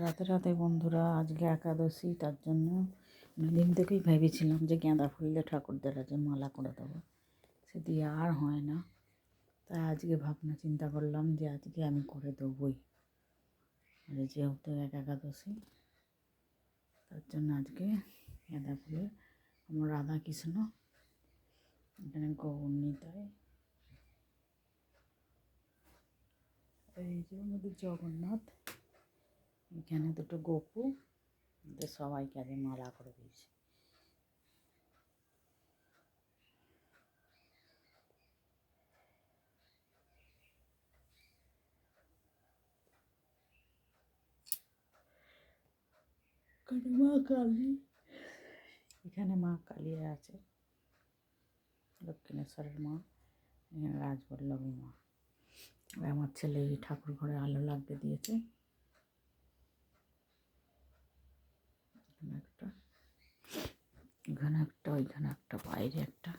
রাতে রাতে বন্ধুরা, আজকে একাদশী, তার জন্য দিন থেকেই ভেবেছিলাম যে গাঁদা ফুল দিয়ে ঠাকুরদের আজকে মালা করে দেবো, সে দিয়ে আর হয় না। তাই আজকে ভাবনা চিন্তা করলাম যে আজকে আমি করে দেবই, যেহেতু একাদশী, তার জন্য আজকে গাঁদা ফুলের আমার রাধা কৃষ্ণ, এখানে গৌর নিতাই, এই যে আমাদের জগন্নাথ, এখানে দুটো গোপু, ওদের সবাইকে আগে মালা করে দিয়েছি। এখানে মা কালী, এখানে মা কালী আছে, দক্ষিণেশ্বরের মা, এখানে রাজবল্লভী মা। আর আমার ছেলে এই ঠাকুর ঘরে আলো লাগতে দিয়েছে, এখানে একটা, ওইখানে একটা, বাইরে একটা।